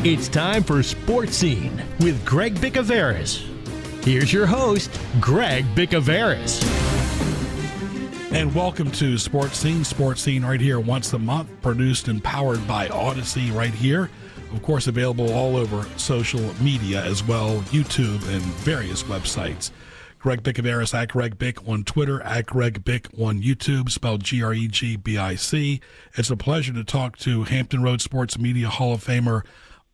It's time for Sports Scene with Greg Bicouvaris. Here's your host, Greg Bicouvaris. And welcome to Sports Scene right here once a month, produced and powered by Audacy right here. Of course, available all over social media as well, YouTube and various websites. Greg Bicouvaris at Greg Bic on Twitter, at Greg Bic on YouTube, spelled Gregbic. It's a pleasure to talk to Hampton Roads Sports Media Hall of Famer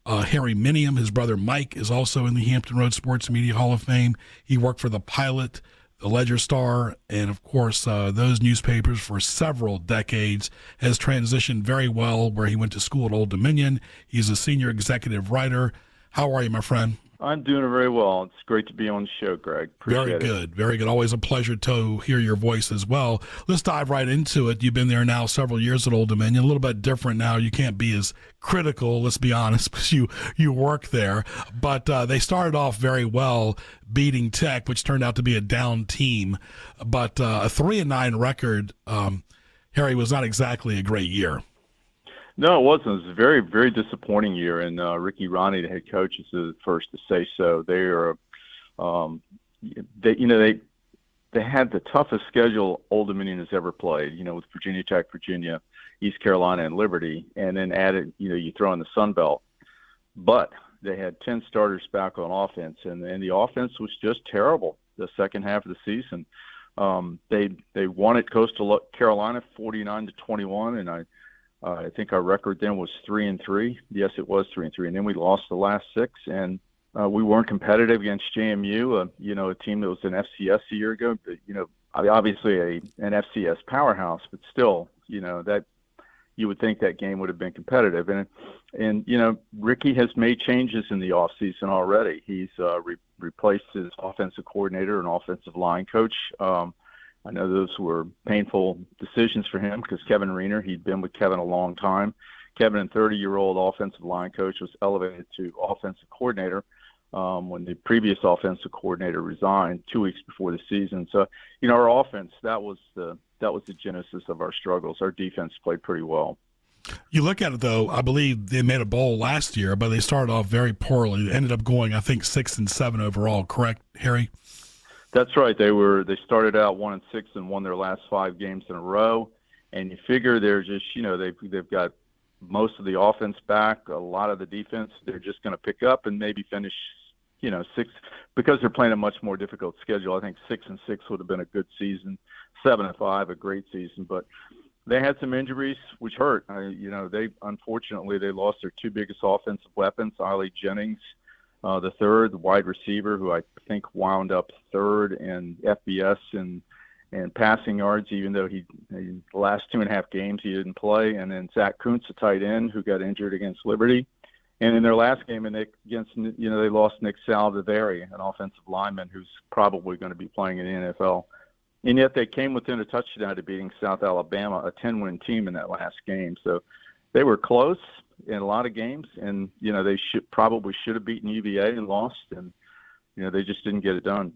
Harry Minium. His brother Mike is also in the Hampton Roads Sports Media Hall of Fame. He worked for the Pilot, the Ledger Star, and of course those newspapers for several decades. Has transitioned very well where he went to school at Old Dominion. He's a senior executive writer. How are you, my friend? I'm doing very well. It's great to be on the show, Greg. Appreciate it. Very good. Always a pleasure to hear your voice as well. Let's dive right into it. You've been there now several years at Old Dominion, a little bit different now. You can't be as critical, let's be honest, because you work there. But they started off very well, beating Tech, which turned out to be a down team. But a 3-9 record, Harry, was not exactly a great year. No, it wasn't. It was a very, very disappointing year, and Ricky Ronnie, the head coach, is the first to say so. They are, they had the toughest schedule Old Dominion has ever played. With Virginia Tech, Virginia, East Carolina, and Liberty, and then added, you throw in the Sun Belt. But they had 10 starters back on offense, and the offense was just terrible the second half of the season. They won at Coastal Carolina 49-21, and I think our record then was 3-3. Yes, it was 3-3, and then we lost the last 6, and we weren't competitive against JMU, a team that was an FCS a year ago. But, obviously an FCS powerhouse, but still, that you would think that game would have been competitive. And Ricky has made changes in the offseason already. He's replaced his offensive coordinator and offensive line coach. I know those were painful decisions for him because Kevin Riener, he'd been with Kevin a long time. Kevin, a 30-year-old offensive line coach, was elevated to offensive coordinator when the previous offensive coordinator resigned 2 weeks before the season. So, our offense, that was the genesis of our struggles. Our defense played pretty well. You look at it, though, I believe they made a bowl last year, but they started off very poorly. They ended up going, I think, 6-7 overall. Correct, Harry? That's right. They started out 1-6 and won their last 5 games in a row. And you figure they're just, they've got most of the offense back, a lot of the defense. They're just going to pick up and maybe finish, 6, because they're playing a much more difficult schedule. I think 6-6 would have been a good season. 7-5, a great season. But they had some injuries, which hurt. Unfortunately they lost their 2 biggest offensive weapons, Ollie Jennings, the third, the wide receiver, who I think wound up third in FBS and passing yards, even though the last 2.5 games he didn't play. And then Zach Kuntz, a tight end, who got injured against Liberty. And in their last game, they lost Nick Saldivari, an offensive lineman who's probably going to be playing in the NFL. And yet they came within a touchdown to beating South Alabama, a 10-win team in that last game. So they were close in a lot of games, and they probably should have beaten UVA and lost, and they just didn't get it done.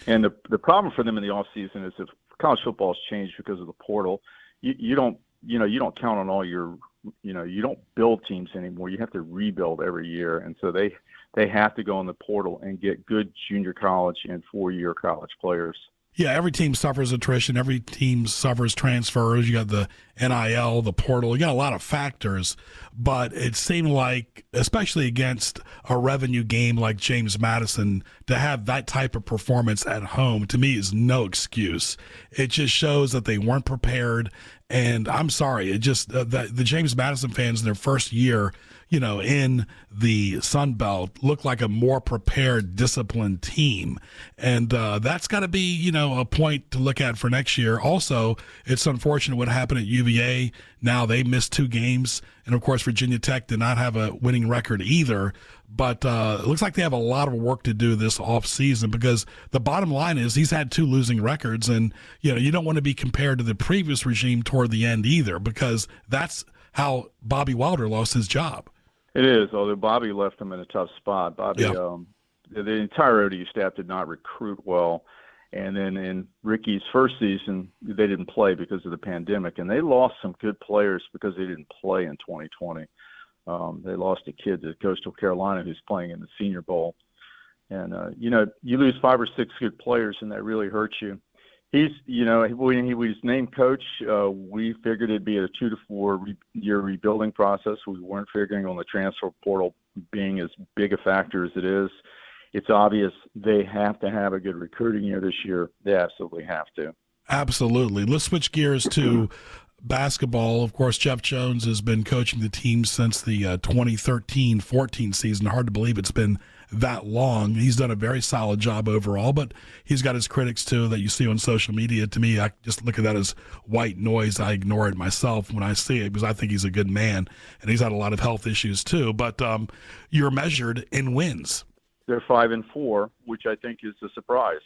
And the problem for them in the offseason is if college football has changed because of the portal, you don't count on all your you don't build teams anymore. You have to rebuild every year, and so they have to go in the portal and get good junior college and 4-year college players. Yeah, every team suffers attrition. Every team suffers transfers. You got the NIL, the portal. You got a lot of factors. But it seemed like, especially against a revenue game like James Madison, to have that type of performance at home, to me, is no excuse. It just shows that they weren't prepared. And I'm sorry, it just the James Madison fans in their first year, in the Sun Belt look like a more prepared, disciplined team. And that's got to be, a point to look at for next year. Also, it's unfortunate what happened at UVA. Now they missed 2 games. And, of course, Virginia Tech did not have a winning record either. But it looks like they have a lot of work to do this offseason because the bottom line is he's had 2 losing records. And, you don't want to be compared to the previous regime toward the end either because that's how Bobby Wilder lost his job. It is, although Bobby left him in a tough spot. Bobby, the entire ODU staff did not recruit well. And then in Ricky's first season, they didn't play because of the pandemic. And they lost some good players because they didn't play in 2020. They lost a kid to Coastal Carolina who's playing in the Senior Bowl. And, you lose 5 or 6 good players, and that really hurts you. When he was named coach, we figured it'd be a 2 to 4 year rebuilding process. We weren't figuring on the transfer portal being as big a factor as it is. It's obvious they have to have a good recruiting year this year. They absolutely have to. Absolutely. Let's switch gears to basketball. Of course, Jeff Jones has been coaching the team since the 2013-14 season. Hard to believe it's been that long. He's done a very solid job overall, but he's got his critics too that you see on social media. To me, I just look at that as white noise. I ignore it myself when I see it because I think he's a good man, and he's had a lot of health issues too. But you're measured in wins. They're 5-4, which I think is a surprise.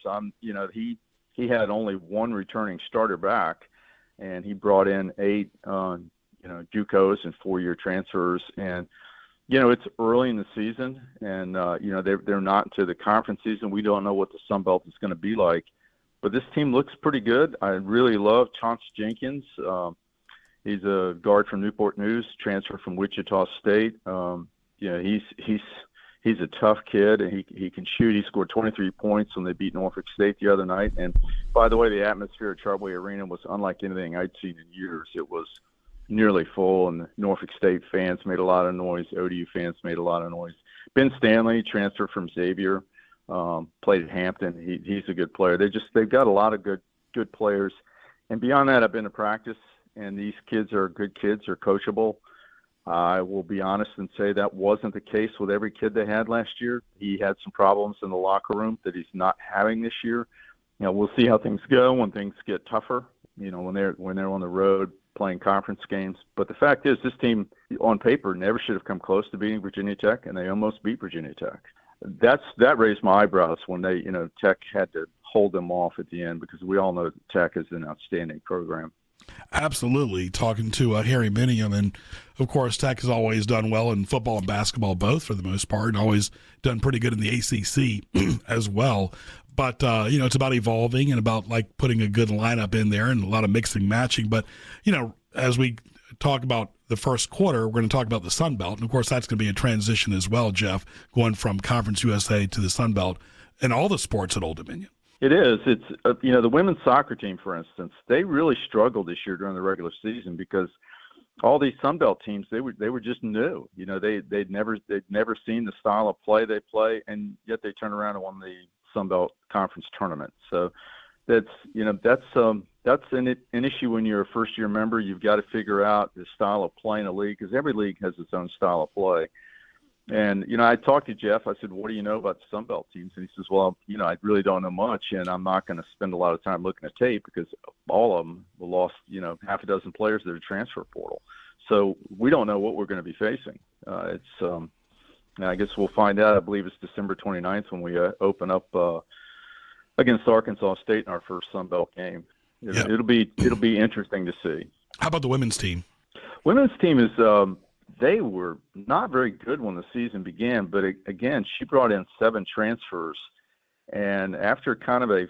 He had only one returning starter back, and he brought in 8 JUCOs and 4-year transfers. And it's early in the season, and they're not into the conference season. We don't know what the Sun Belt is going to be like, but this team looks pretty good. I really love Chauncey Jenkins. He's a guard from Newport News, transfer from Wichita State. He's a tough kid, and he can shoot. He scored 23 points when they beat Norfolk State the other night. And by the way, the atmosphere at Chartway Arena was unlike anything I'd seen in years. It was nearly full, and the Norfolk State fans made a lot of noise. ODU fans made a lot of noise. Ben Stanley, transfer from Xavier, played at Hampton. He's a good player. They've got a lot of good players. And beyond that, I've been to practice, and these kids are good kids. They're coachable. I will be honest and say that wasn't the case with every kid they had last year. He had some problems in the locker room that he's not having this year. We'll see how things go when things get tougher, when they're on the road playing conference games. But the fact is, this team on paper never should have come close to beating Virginia Tech, and they almost beat Virginia Tech. That raised my eyebrows when they, Tech had to hold them off at the end, because we all know that Tech is an outstanding program. Absolutely. Talking to Harry Minium, and of course Tech has always done well in football and basketball both for the most part, and always done pretty good in the ACC as well. But it's about evolving and about like putting a good lineup in there and a lot of mixing matching. But as we talk about the first quarter, we're going to talk about the Sun Belt, and of course that's going to be a transition as well, Jeff, going from Conference USA to the Sun Belt and all the sports at Old Dominion. It is. It's the women's soccer team, for instance, they really struggled this year during the regular season because all these Sun Belt teams, they were just new. They'd never seen the style of play they play, and yet they turn around and won the Sun Belt Conference tournament. So that's an issue when you're a first-year member. You've got to figure out the style of play in a league, because every league has its own style of play. And, I talked to Jeff. I said, what do you know about the Sun Belt teams? And he says, well, I really don't know much, and I'm not going to spend a lot of time looking at tape because all of them lost, half a dozen players to the transfer portal. So we don't know what we're going to be facing. I guess we'll find out. I believe it's December 29th when we open up against Arkansas State in our first Sun Belt game. It'll be interesting to see. How about the women's team? Women's team is they were not very good when the season began, but again, she brought in 7 transfers, and after kind of a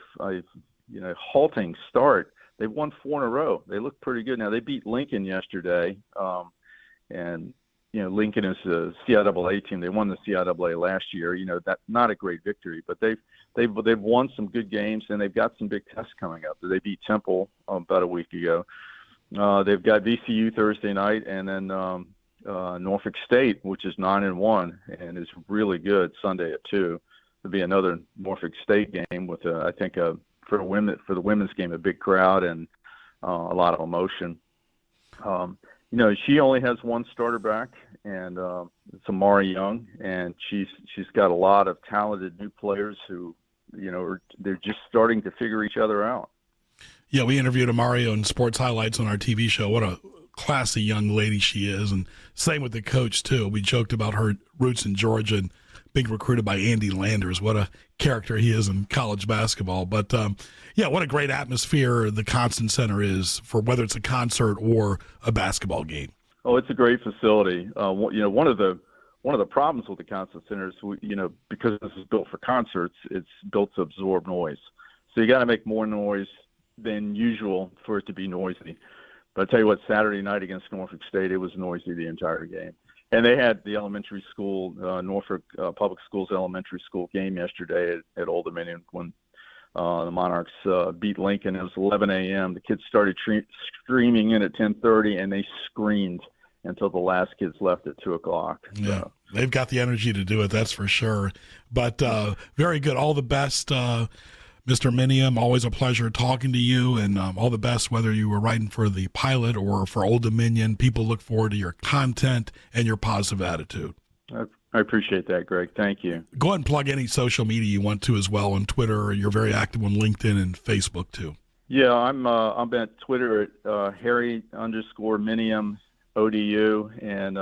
halting start, they've won 4 in a row. They look pretty good. Now they beat Lincoln yesterday, and Lincoln is a CIAA team. They won the CIAA last year. That's not a great victory, but they've won some good games, and they've got some big tests coming up. They beat Temple about a week ago. They've got VCU Thursday night, and then Norfolk State, which is 9-1 and is really good, Sunday at 2. There'll be another Norfolk State game with I think for the women's game, a big crowd and a lot of emotion. She only has one starter back, and it's Amari Young, and she's got a lot of talented new players who, they're just starting to figure each other out. Yeah, we interviewed Amari on Sports Highlights on our TV show. What a classy young lady she is, and same with the coach too. We joked about her roots in Georgia and being recruited by Andy Landers. What a character he is in college basketball. But what a great atmosphere the Constant Center is for whether it's a concert or a basketball game. Oh, it's a great facility. One of the problems with the Constant Center is because this is built for concerts, it's built to absorb noise. So you got to make more noise than usual for it to be noisy. But I tell you what, Saturday night against Norfolk State, it was noisy the entire game. And they had the elementary school, Norfolk Public Schools elementary school game yesterday at Old Dominion when the Monarchs beat Lincoln. It was 11 a.m. The kids started screaming in at 10:30, and they screamed until the last kids left at 2 o'clock. Yeah, So. they've got the energy to do it, that's for sure. But very good. All the best, Mr. Minium. Always a pleasure talking to you, and all the best whether you were writing for the Pilot or for Old Dominion. People look forward to your content and your positive attitude. I appreciate that, Greg. Thank you. Go ahead and plug any social media you want to as well on Twitter. You're very active on LinkedIn and Facebook too. Yeah, I'm at Twitter at Harry_Minium ODU, and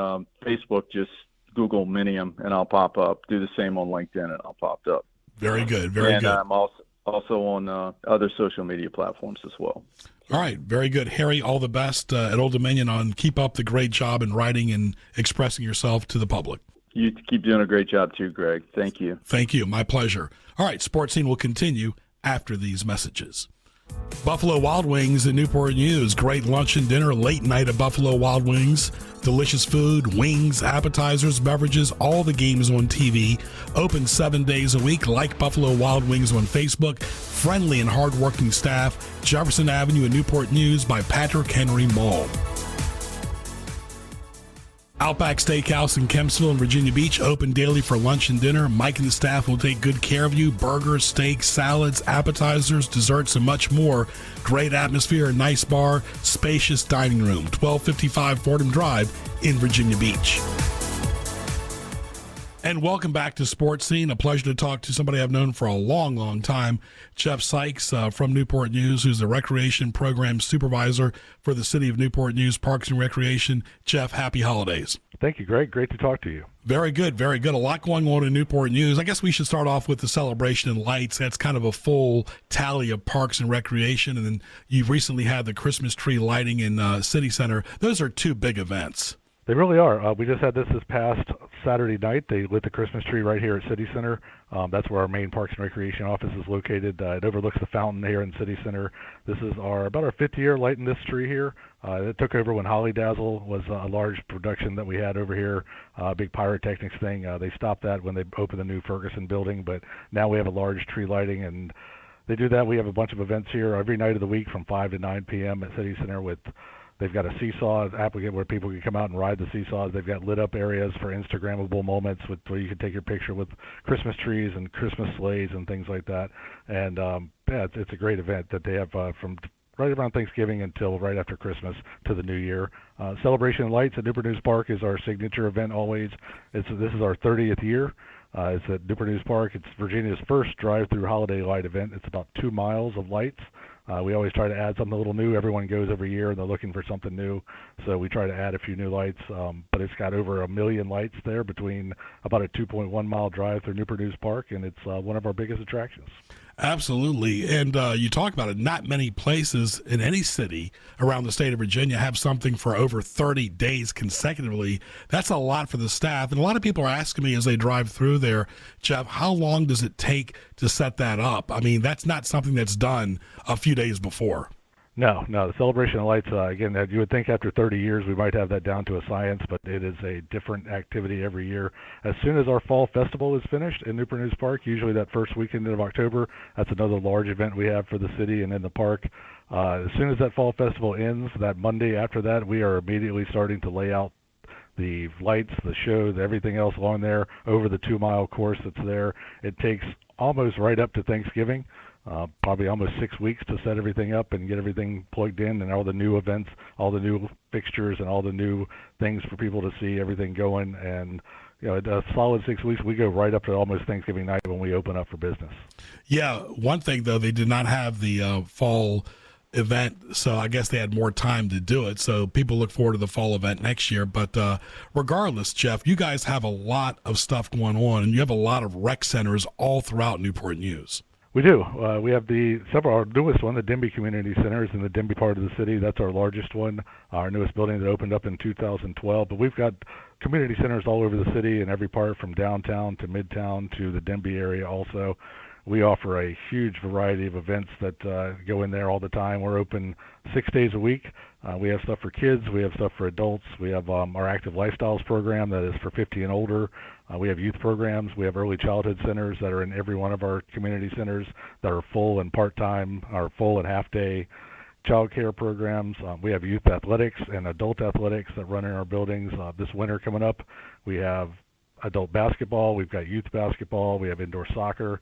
Facebook, just Google Minium and I'll pop up. Do the same on LinkedIn and I'll pop up. Very good, very good. And I'm also on other social media platforms as well. All right, very good. Harry, all the best at Old Dominion on keep up the great job in writing and expressing yourself to the public. You keep doing a great job too, Greg. Thank you. Thank you. My pleasure. All right, Sports Scene will continue after these messages. Buffalo Wild Wings and Newport News. Great lunch and dinner late night at Buffalo Wild Wings. Delicious food, wings, appetizers, beverages, all the games on TV. Open 7 days a week. Like Buffalo Wild Wings on Facebook. Friendly and hardworking staff. Jefferson Avenue and Newport News by Patrick Henry Mall. Outback Steakhouse in Kempsville and Virginia Beach, open daily for lunch and dinner. Mike and the staff will take good care of you. Burgers, steaks, salads, appetizers, desserts, and much more. Great atmosphere, nice bar, spacious dining room. 1255 Fordham Drive in Virginia Beach. And welcome back to Sports Scene. A pleasure to talk to somebody I've known for a long, long time, Jeff Sykes from Newport News, who's the Recreation Program Supervisor for the City of Newport News Parks and Recreation. Jeff, happy holidays. Thank you, Greg. Great to talk to you. Very good, very good. A lot going on in Newport News. I guess we should start off with the celebration and lights. That's kind of a full tally of Parks and Recreation. And then you've recently had the Christmas tree lighting in City Center. Those are two big events. They really are. We just had this past Saturday night. They lit the Christmas tree right here at City Center. That's where our main Parks and Recreation office is located. It overlooks the fountain here in City Center. This is about our 5th year lighting this tree here. It took over when Holly Dazzle was a large production that we had over here, a big pyrotechnics thing. They stopped that when they opened the new Ferguson building, but now we have a large tree lighting, and they do that. We have a bunch of events here every night of the week from 5 to 9 p.m. at City Center with they've got a seesaw applicant where people can come out and ride the seesaws. They've got lit up areas for Instagrammable moments where you can take your picture with Christmas trees and Christmas sleighs and things like that. And it's a great event that they have from right around Thanksgiving until right after Christmas to the New Year. Celebration of Lights at Newport News Park is our signature event always. This is our 30th year. It's at Newport News Park. It's Virginia's first drive-through holiday light event. It's about 2 miles of lights. We always try to add something a little new. Everyone goes every year and they're looking for something new, so we try to add a few new lights. But it's got over 1 million lights there between about a 2.1 mile drive through Newport News Park, and it's one of our biggest attractions. Absolutely. And you talk about it, not many places in any city around the state of Virginia have something for over 30 days consecutively. That's a lot for the staff. And a lot of people are asking me as they drive through there, Jeff, how long does it take to set that up? I mean, that's not something that's done a few days before. No. The Celebration of Lights, again, you would think after 30 years we might have that down to a science, but it is a different activity every year. As soon as our fall festival is finished in Newport News Park, usually that first weekend of October, that's another large event we have for the city and in the park. As soon as that fall festival ends, that Monday after that, we are immediately starting to lay out the lights, the shows, everything else along there over the 2 mile course that's there. It takes almost right up to Thanksgiving. Probably almost 6 weeks to set everything up and get everything plugged in and all the new events, all the new fixtures and all the new things for people to see, everything going. And, a solid 6 weeks, we go right up to almost Thanksgiving night when we open up for business. Yeah. One thing, though, they did not have the fall event, so I guess they had more time to do it. So people look forward to the fall event next year. But regardless, Jeff, you guys have a lot of stuff going on, and you have a lot of rec centers all throughout Newport News. We do. We have our newest one, the Denby Community Center, is in the Denby part of the city. That's our largest one, our newest building that opened up in 2012. But we've got community centers all over the city in every part from downtown to midtown to the Denby area also. We offer a huge variety of events that go in there all the time. We're open 6 days a week. We have stuff for kids. We have stuff for adults. We have our Active Lifestyles program that is for 50 and older. We have youth programs. We have early childhood centers that are in every one of our community centers that are full and part-time, or full and half-day child care programs. We have youth athletics and adult athletics that run in our buildings. This winter coming up, we have adult basketball. We've got youth basketball. We have indoor soccer.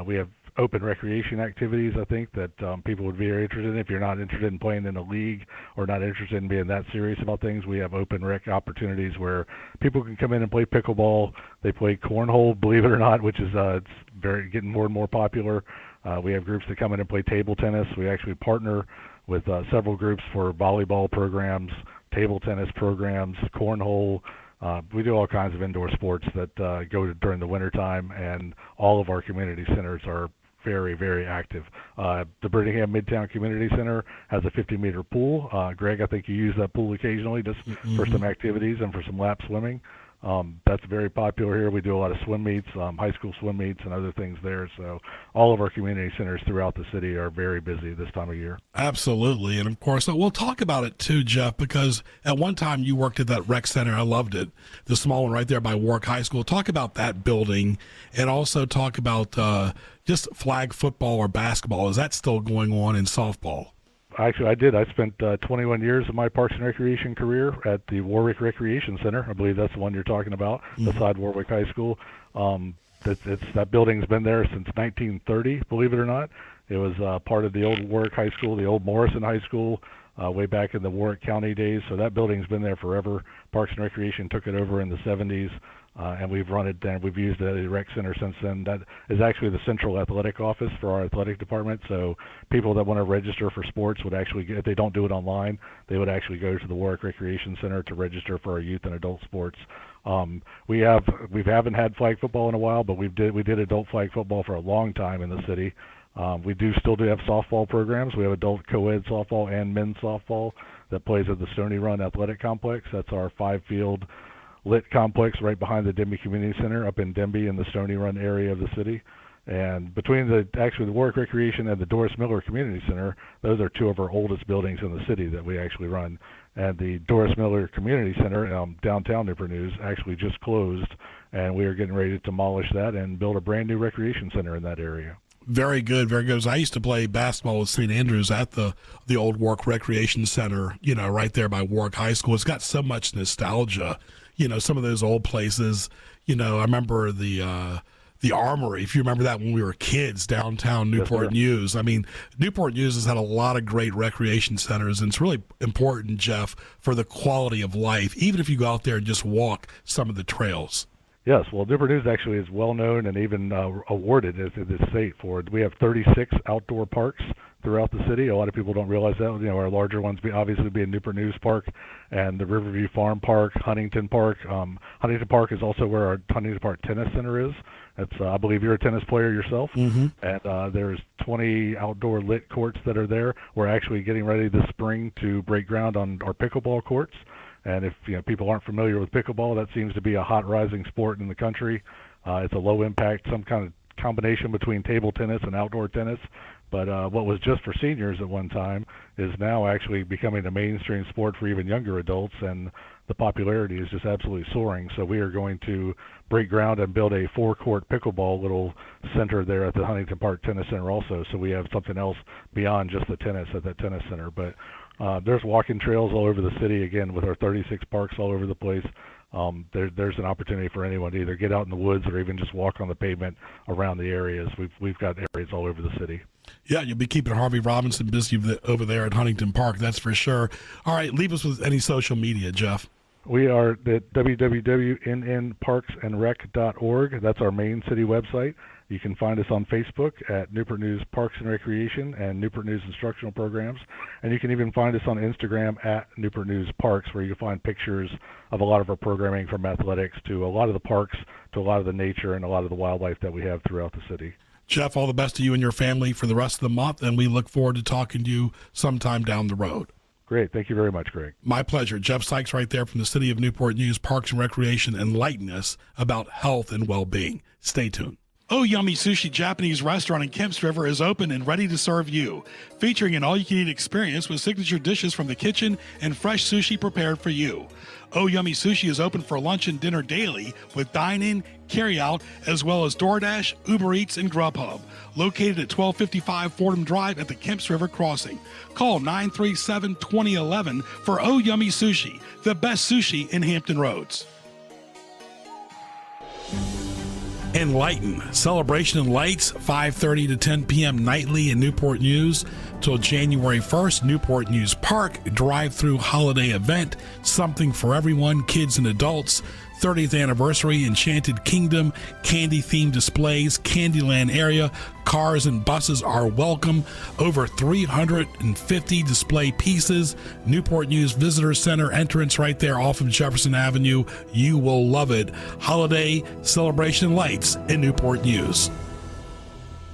We have open recreation activities, I think, that people would be very interested in. If you're not interested in playing in a league or not interested in being that serious about things, we have open rec opportunities where people can come in and play pickleball. They play cornhole, believe it or not, which is it's getting more and more popular. We have groups that come in and play table tennis. We actually partner with several groups for volleyball programs, table tennis programs, cornhole. We do all kinds of indoor sports that go during the wintertime, and all of our community centers are very, very active. The Birmingham Midtown Community Center has a 50-meter pool. Greg, I think you use that pool occasionally just for some activities and for some lap swimming. That's very popular here. We do a lot of swim meets, high school swim meets and other things there. So all of our community centers throughout the city are very busy this time of year. Absolutely. And of course, we'll talk about it too, Jeff, because at one time you worked at that rec center. I loved it. The small one right there by Warwick High School. Talk about that building, and also talk about just flag football or basketball. Is that still going on in softball? Actually, I did. I spent 21 years of my Parks and Recreation career at the Warwick Recreation Center. I believe that's the one you're talking about, beside Warwick High School. That building's been there since 1930, believe it or not. It was part of the old Warwick High School, the old Morrison High School, way back in the Warwick County days. So that building's been there forever. Parks and Recreation took it over in the 70s. And we've run it, and we've used it as a rec center since then. That is actually the central athletic office for our athletic department. So people that want to register for sports would actually, if they don't do it online, they would actually go to the Warwick Recreation Center to register for our youth and adult sports. We haven't had flag football in a while, but we did adult flag football for a long time in the city. We still do have softball programs. We have adult co-ed softball and men's softball that plays at the Stony Run Athletic Complex. That's our 5-field lit complex right behind the Denby Community Center up in Denby in the Stony Run area of the city. And between the Warwick Recreation and the Doris Miller Community Center, those are two of our oldest buildings in the city that we actually run. And the Doris Miller Community Center, downtown Newport News, actually just closed, and we are getting ready to demolish that and build a brand new recreation center in that area. Very good, very good. I used to play basketball with St. Andrews at the old Warwick Recreation Center, right there by Warwick High School. It's got so much nostalgia. Some of those old places, I remember the Armory, if you remember that when we were kids, downtown Newport News. I mean, Newport News has had a lot of great recreation centers, and it's really important, Jeff, for the quality of life, even if you go out there and just walk some of the trails. Yes, well, Newport News actually is well known and even awarded as the state for it. We have 36 outdoor parks throughout the city. A lot of people don't realize that. Our larger ones obviously being Newport News Park and the Riverview Farm Park, Huntington Park. Huntington Park is also where our Huntington Park Tennis Center is. That's I believe you're a tennis player yourself. And there's 20 outdoor lit courts that are there. We're actually getting ready this spring to break ground on our pickleball courts. And if people aren't familiar with pickleball, that seems to be a hot rising sport in the country. It's a low impact, some kind of combination between table tennis and outdoor tennis. But what was just for seniors at one time is now actually becoming a mainstream sport for even younger adults, and the popularity is just absolutely soaring. So we are going to break ground and build a 4-court pickleball little center there at the Huntington Park Tennis Center also. So we have something else beyond just the tennis at that tennis center. But there's walking trails all over the city, again, with our 36 parks all over the place. There's an opportunity for anyone to either get out in the woods or even just walk on the pavement around the areas. We've got areas all over the city. Yeah, you'll be keeping Harvey Robinson busy over there at Huntington Park, that's for sure. All right, leave us with any social media, Jeff. We are at www.nnparksandrec.org. That's our main city website. You can find us on Facebook at Newport News Parks and Recreation and Newport News Instructional Programs. And you can even find us on Instagram at Newport News Parks, where you can find pictures of a lot of our programming, from athletics to a lot of the parks to a lot of the nature and a lot of the wildlife that we have throughout the city. Jeff, all the best to you and your family for the rest of the month, and we look forward to talking to you sometime down the road. Great. Thank you very much, Greg. My pleasure. Jeff Sykes right there from the City of Newport News, Parks and Recreation, enlightening us about health and well-being. Stay tuned. Oh Yummy Sushi Japanese restaurant in Kemps River is open and ready to serve you, featuring an all-you-can-eat experience with signature dishes from the kitchen and fresh sushi prepared for you. Oh Yummy Sushi is open for lunch and dinner daily with dine-in, carry-out, as well as DoorDash, Uber Eats, and Grubhub. Located at 1255 Fordham Drive at the Kemps River Crossing. Call 937-2011 for Oh Yummy Sushi, the best sushi in Hampton Roads. Enlighten. Celebration and Lights, 5:30 to 10 p.m. nightly in Newport News till January 1st. Newport News Park, drive-through holiday event, something for everyone, kids and adults. 30th anniversary, Enchanted Kingdom, candy-themed displays, Candyland area, cars and buses are welcome. Over 350 display pieces. Newport News Visitor Center entrance right there off of Jefferson Avenue. You will love it. Holiday celebration lights in Newport News.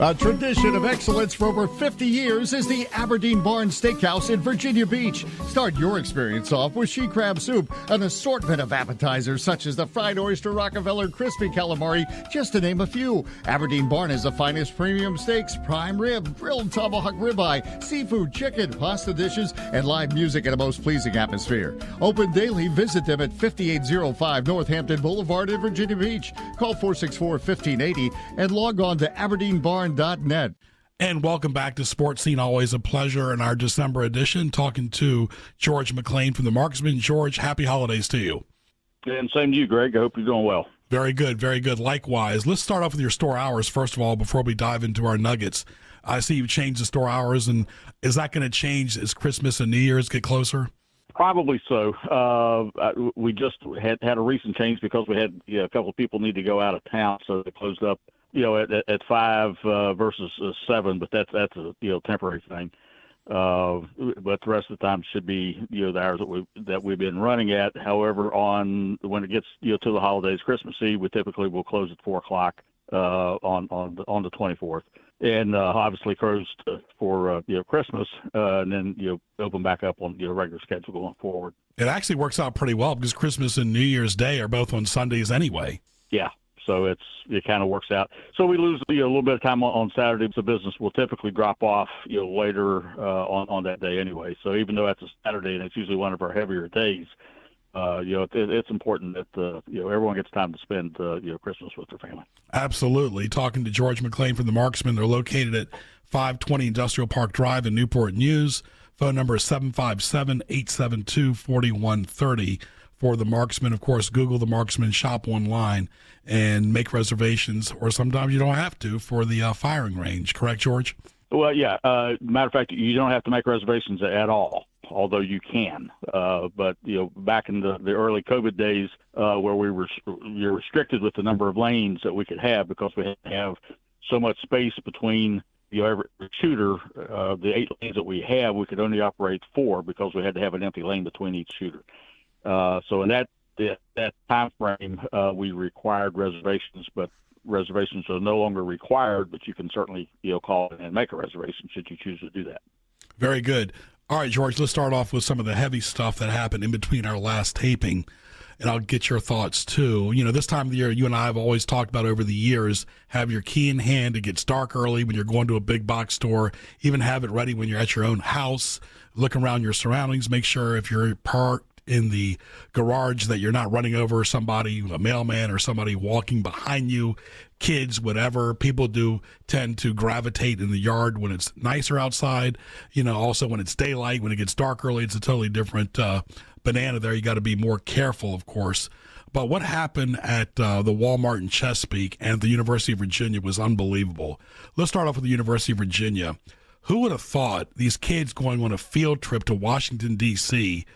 A tradition of excellence for over 50 years is the Aberdeen Barn Steakhouse in Virginia Beach. Start your experience off with she crab soup, an assortment of appetizers such as the fried oyster Rockefeller, crispy calamari, just to name a few. Aberdeen Barn is the finest premium steaks, prime rib, grilled tomahawk ribeye, seafood, chicken, pasta dishes, and live music in a most pleasing atmosphere. Open daily. Visit them at 5805 Northampton Boulevard in Virginia Beach. Call 464-1580 and log on to aberdeenbarn.net. And welcome back to Sports Scene. Always a pleasure in our December edition, talking to George McClain from the Marksman. George, happy holidays to you. And same to you, Greg. I hope you're doing well. Very good, very good. Likewise. Let's start off with your store hours, first of all, before we dive into our nuggets. I see you've changed the store hours, and is that going to change as Christmas and New Year's get closer? Probably so. We just had a recent change because we had a couple of people need to go out of town, so they closed up at 5 versus 7, but that's a temporary thing. But the rest of the time should be the hours that we've been running at. However, when it gets to the holidays, Christmas Eve, we typically will close at 4 o'clock on the 24th, and obviously closed for Christmas, and then open back up on regular schedule going forward. It actually works out pretty well because Christmas and New Year's Day are both on Sundays anyway. Yeah. So it kind of works out. So we lose a little bit of time on Saturday. So business will typically drop off later on that day anyway. So even though that's a Saturday and it's usually one of our heavier days, it's important that everyone gets time to spend Christmas with their family. Absolutely. Talking to George McClain from the Marksman. They're located at 520 Industrial Park Drive in Newport News. Phone number is 757-872-4130. For the Marksman. Of course, Google the Marksman, shop online, and make reservations, or sometimes you don't have to, for the firing range. Correct, George? Well, yeah. Matter of fact, you don't have to make reservations at all, although you can. But back in the early COVID days, where you're restricted with the number of lanes that we could have because we had to have so much space between every shooter. The 8 lanes that we have, we could only operate 4 because we had to have an empty lane between each shooter. So in that time frame, we required reservations, but reservations are no longer required, but you can certainly call and make a reservation should you choose to do that. Very good. All right, George, let's start off with some of the heavy stuff that happened in between our last taping, and I'll get your thoughts too. This time of the year, you and I have always talked about over the years, have your key in hand. It gets dark early when you're going to a big box store. Even have it ready when you're at your own house. Look around your surroundings. Make sure if you're parked in the garage that you're not running over somebody, a mailman or somebody walking behind you, kids, whatever. People do tend to gravitate in the yard when it's nicer outside. Also when it's daylight. When it gets dark early, it's a totally different banana there. You got to be more careful, of course. But what happened at the Walmart in Chesapeake and the University of Virginia was unbelievable. Let's start off with the University of Virginia. Who would have thought these kids going on a field trip to Washington, D.C.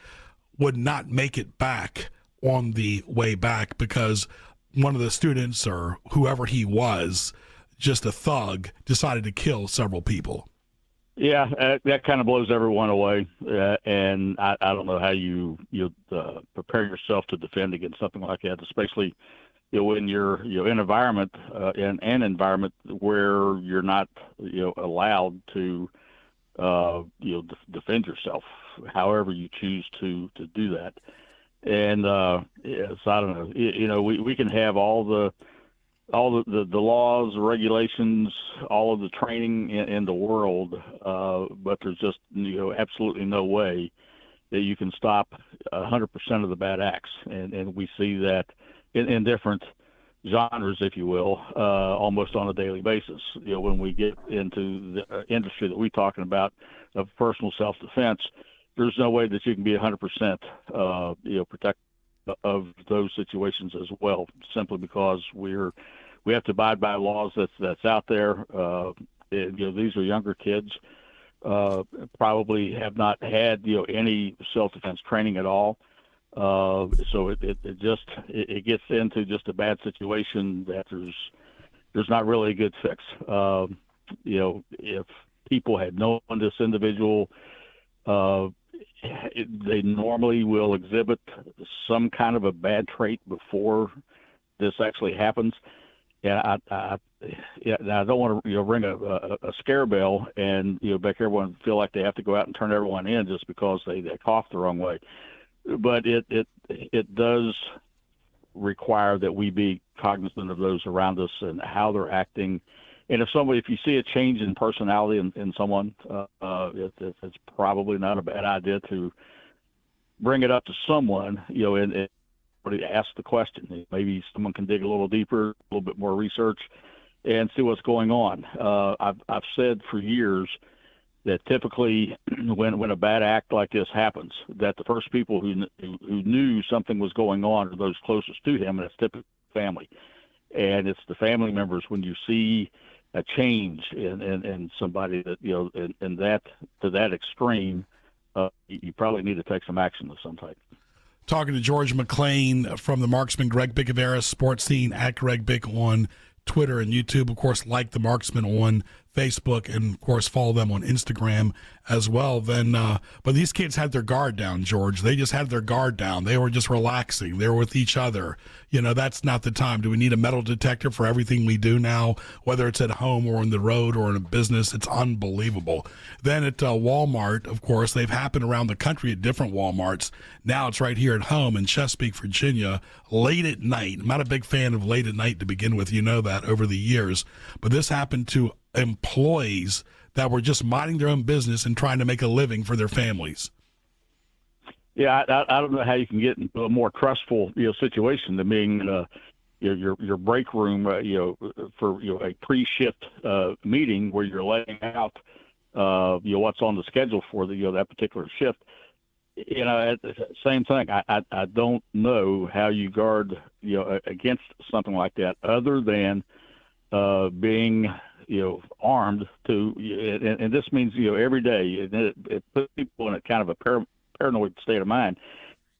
would not make it back on the way back because one of the students, or whoever he was, just a thug, decided to kill several people. Yeah, that kind of blows everyone away, and I don't know how you prepare yourself to defend against something like that, especially when you're in an environment where you're not allowed to defend yourself however you choose to do that. And so I don't know, we can have all the all the laws, regulations, all of the training in the world, but there's just absolutely no way that you can stop 100% of the bad acts, and we see that in different genres, if you will, almost on a daily basis. When we get into the industry that we're talking about of personal self-defense, there's no way that you can be 100% protected of those situations as well, simply because we have to abide by laws that's out there. These are younger kids, probably have not had any self-defense training at all. So it gets into just a bad situation that there's not really a good fix. If people had known this individual, they normally will exhibit some kind of a bad trait before this actually happens. And I don't want to ring a scare bell and make everyone feel like they have to go out and turn everyone in just because they cough the wrong way. But it does require that we be cognizant of those around us and how they're acting. And if you see a change in personality in someone, it's probably not a bad idea to bring it up to someone, and ask the question. Maybe someone can dig a little deeper, a little bit more research, and see what's going on. I've said for years that typically when a bad act like this happens, that the first people who knew something was going on are those closest to him, and it's typically family. And it's the family members when you see a change in somebody that and that to that extreme, you probably need to take some action of some type. Talking to George McClain from the Marksman, Greg Bicouvaris, Sports Scene at Greg Bic on Twitter and YouTube. Of course, like the Marksman on Facebook, and of course follow them on Instagram as well. But these kids had their guard down, George. They just had their guard down. They were just relaxing. They were with each other. That's not the time. Do we need a metal detector for everything we do now, whether it's at home or on the road or in a business? It's unbelievable. Then at Walmart, of course, they've happened around the country at different Walmarts. Now it's right here at home in Chesapeake, Virginia, late at night. I'm not a big fan of late at night to begin with. You know that over the years. But this happened to employees that were just minding their own business and trying to make a living for their families. Yeah, I don't know how you can get into a more trustful situation than being in your break room, for a pre-shift meeting where you're laying out what's on the schedule for that particular shift. Same thing. I don't know how you guard against something like that other than being armed to, and this means every day, and it puts people in a kind of a paranoid state of mind.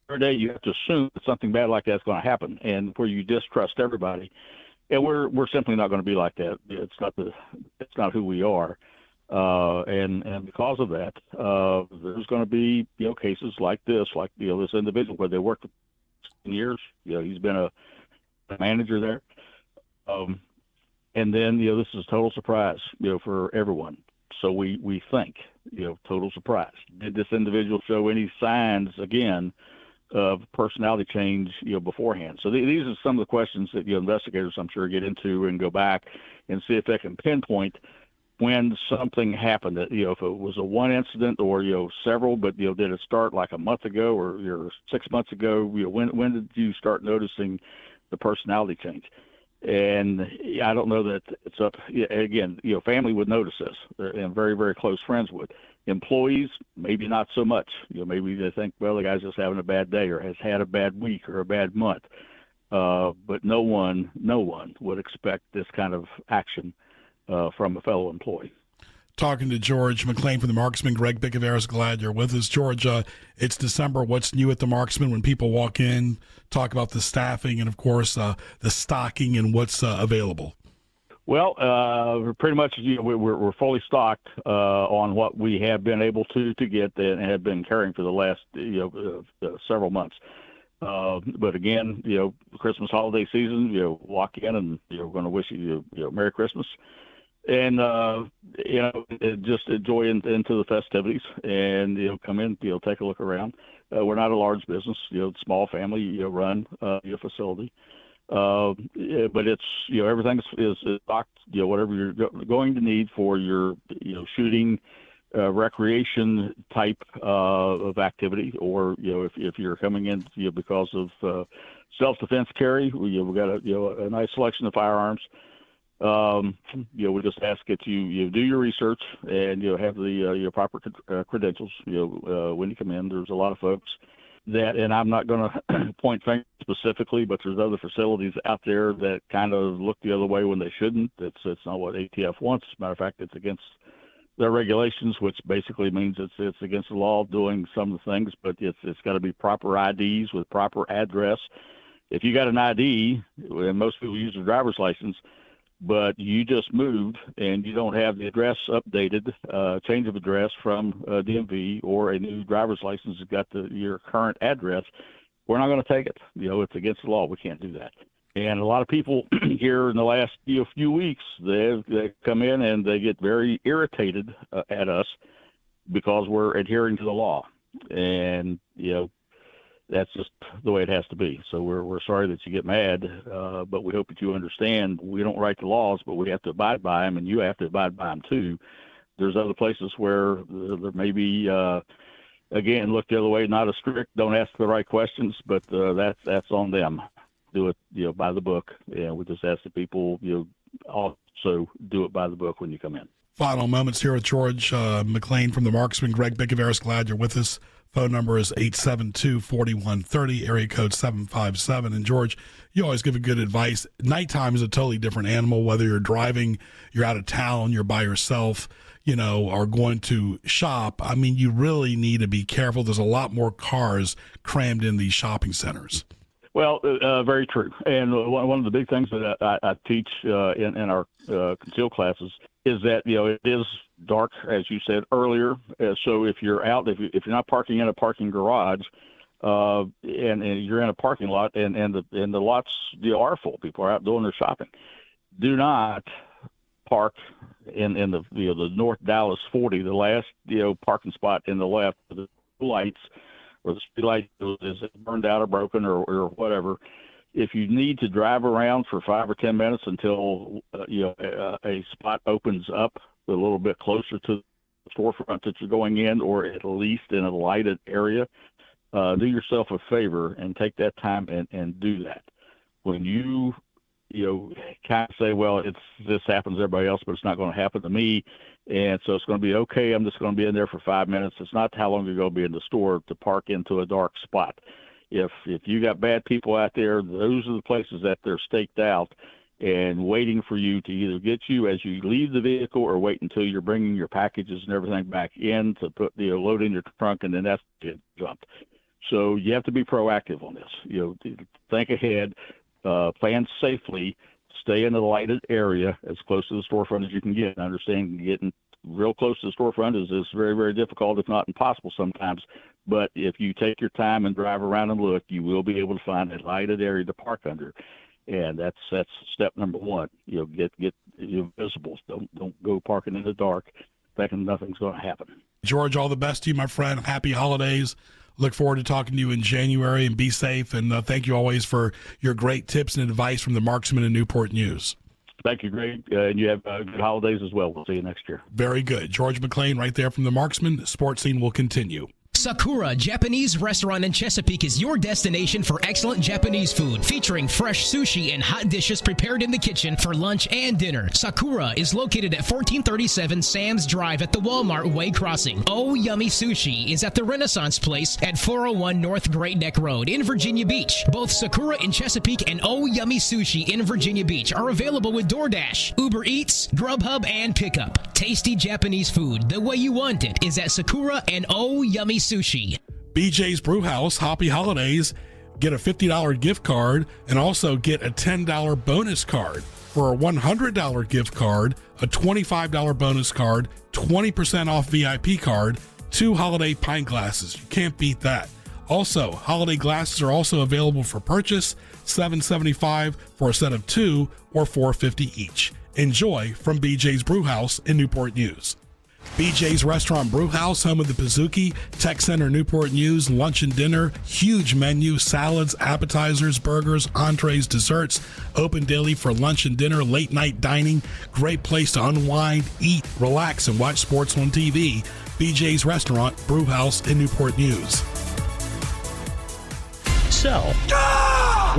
Every day you have to assume that something bad like that's going to happen, and where you distrust everybody. And we're simply not going to be like that. It's not who we are, and because of that, there's going to be cases like this, like this individual where they worked for 10 years. He's been a manager there. And then, this is a total surprise, for everyone. So we think, total surprise. Did this individual show any signs, again, of personality change, beforehand? So these are some of the questions that investigators, I'm sure, get into and go back and see if they can pinpoint when something happened. That if it was a one incident or several, but did it start like a month ago or 6 months ago? When did you start noticing the personality change? And I don't know that it's up. Again, family would notice this, and very, very close friends would. Employees, maybe not so much. Maybe they think, well, the guy's just having a bad day or has had a bad week or a bad month. But no one would expect this kind of action from a fellow employee. Talking to George McClain from the Marksman, Greg Bicouvaris, glad you're with us. George, it's December. What's new at the Marksman when people walk in? Talk about the staffing and, of course, the stocking and what's available. Well, pretty much we're fully stocked on what we have been able to get and have been carrying for the last several months. But again, Christmas holiday season, walk in and we're going to wish you Merry Christmas. And, just enjoy into the festivities and, come in, take a look around. We're not a large business, small family, run, facility. But it's, everything is locked, whatever you're going to need for your, shooting, recreation type of activity, or if you're coming in because of self-defense carry, we've got a nice selection of firearms. We just ask that you do your research and have the your proper credentials. When you come in, there's a lot of folks that, and I'm not going to point fingers specifically, but there's other facilities out there that kind of look the other way when they shouldn't. It's not what ATF wants. As a matter of fact, it's against their regulations, which basically means it's against the law doing some of the things, but it's got to be proper IDs with proper address. If you got an ID, and most people use a driver's license, but you just moved and you don't have the address updated, change of address from DMV, or a new driver's license that's got your current address, we're not going to take it. It's against the law. We can't do that. And a lot of people here in the last few weeks, they come in and they get very irritated at us because we're adhering to the law. And, that's just the way it has to be. So we're sorry that you get mad, but we hope that you understand we don't write the laws, but we have to abide by them, and you have to abide by them too. There's other places where there may be, again, look the other way, not as strict, don't ask the right questions, but that's on them. Do it, by the book. And we just ask the people, also do it by the book when you come in. Final moments here with George McClain from the Marksman. Greg Bicouvaris, glad you're with us. Phone number is 872-4130, area code 757. And George, you always give a good advice. Nighttime is a totally different animal, whether you're driving, you're out of town, you're by yourself, or going to shop. I mean, you really need to be careful. There's a lot more cars crammed in these shopping centers. Well, very true. And one of the big things that I teach in our concealed classes is that, it is dark, as you said earlier. So if you're out, if you're not parking in a parking garage, and you're in a parking lot, and the lots are full, people are out doing their shopping, do not park in the the North Dallas 40, the last parking spot in the left, the lights, or the street light is burned out or broken or whatever. If you need to drive around for 5 or 10 minutes until a spot opens up a little bit closer to the storefront that you're going in, or at least in a lighted area, do yourself a favor and take that time and do that. When you kind of say, well, this happens to everybody else, but it's not going to happen to me, and so it's going to be okay, I'm just going to be in there for 5 minutes. It's not how long you're going to be in the store to park into a dark spot. If you got bad people out there, those are the places that they're staked out and waiting for you to either get you as you leave the vehicle, or wait until you're bringing your packages and everything back in to put load in your trunk, and then that's get jumped. So you have to be proactive on this. Think ahead, plan safely, stay in the lighted area as close to the storefront as you can get. I understand getting real close to the storefront is very, very difficult, if not impossible sometimes. But if you take your time and drive around and look, you will be able to find a lighted area to park under. And that's step number one. Get visible. Don't go parking in the dark thinking nothing's going to happen. George, all the best to you, my friend. Happy holidays. Look forward to talking to you in January, and be safe. And thank you always for your great tips and advice from the Marksman and Newport News. Thank you, Greg. And you have good holidays as well. We'll see you next year. Very good. George McClain right there from the Marksman. Sports Scene will continue. Sakura Japanese Restaurant in Chesapeake is your destination for excellent Japanese food, featuring fresh sushi and hot dishes prepared in the kitchen for lunch and dinner. Sakura is located at 1437 Sands Drive at the Walmart Way Crossing. Oh Yummy Sushi is at the Renaissance Place at 401 North Great Neck Road in Virginia Beach. Both Sakura in Chesapeake and Oh Yummy Sushi in Virginia Beach are available with DoorDash, Uber Eats, Grubhub, and Pickup. Tasty Japanese food the way you want it is at Sakura and Oh Yummy Sushi. BJ's Brewhouse, happy holidays. Get a $50 gift card and also get a $10 bonus card. For a $100 gift card, a $25 bonus card, 20% off VIP card, 2 holiday pint glasses. You can't beat that. Also, holiday glasses are also available for purchase, $7.75 for a set of 2 or $4.50 each. Enjoy from BJ's Brewhouse in Newport News. BJ's Restaurant Brewhouse, home of the Pizookie, Tech Center Newport News, lunch and dinner, huge menu, salads, appetizers, burgers, entrees, desserts, open daily for lunch and dinner, late night dining, great place to unwind, eat, relax, and watch sports on TV. BJ's Restaurant Brewhouse in Newport News. So,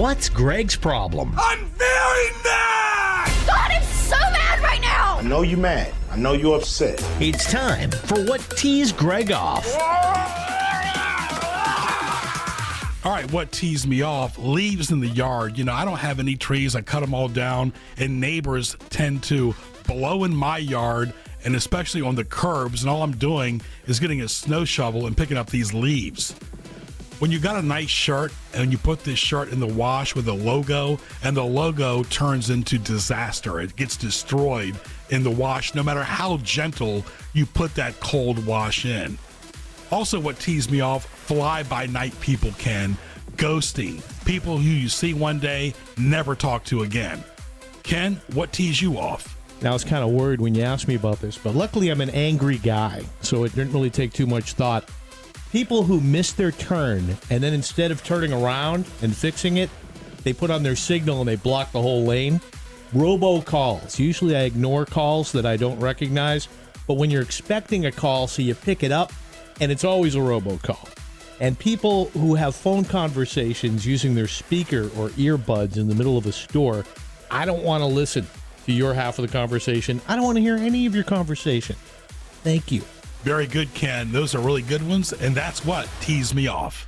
what's Greg's problem? I'm very mad! God, I'm so mad right now! I know you're mad. I know you're upset. It's time for What Teased Greg Off. All right, what teased me off? Leaves in the yard. You know, I don't have any trees. I cut them all down, and neighbors tend to blow in my yard, and especially on the curbs, and all I'm doing is getting a snow shovel and picking up these leaves. When you got a nice shirt and you put this shirt in the wash with a logo, and the logo turns into disaster, it gets destroyed in the wash no matter how gentle you put that cold wash in. Also, what teased me off, fly-by-night people, Ken. Ghosting. People who you see one day, never talk to again. Ken, what teased you off? Now, I was kind of worried when you asked me about this, but luckily I'm an angry guy, so it didn't really take too much thought. People who miss their turn, and then instead of turning around and fixing it, they put on their signal and they block the whole lane. Robocalls. Usually I ignore calls that I don't recognize, but when you're expecting a call, so you pick it up, and it's always a robocall. And people who have phone conversations using their speaker or earbuds in the middle of a store, I don't want to listen to your half of the conversation. I don't want to hear any of your conversation. Thank you. Very good, Ken. Those are really good ones, and that's what teased me off.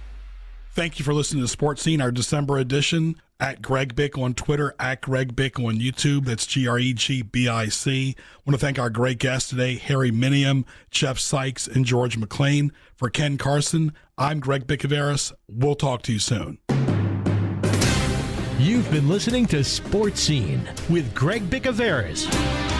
Thank you for listening to Sports Scene, our December edition. At Greg Bick on Twitter, at Greg Bick on YouTube. That's GregBic. I want to thank our great guests today, Harry Minium, Jeff Sykes, and George McClain. For Ken Carson, I'm Greg Bicouvaris. We'll talk to you soon. You've been listening to Sports Scene with Greg Bicouvaris.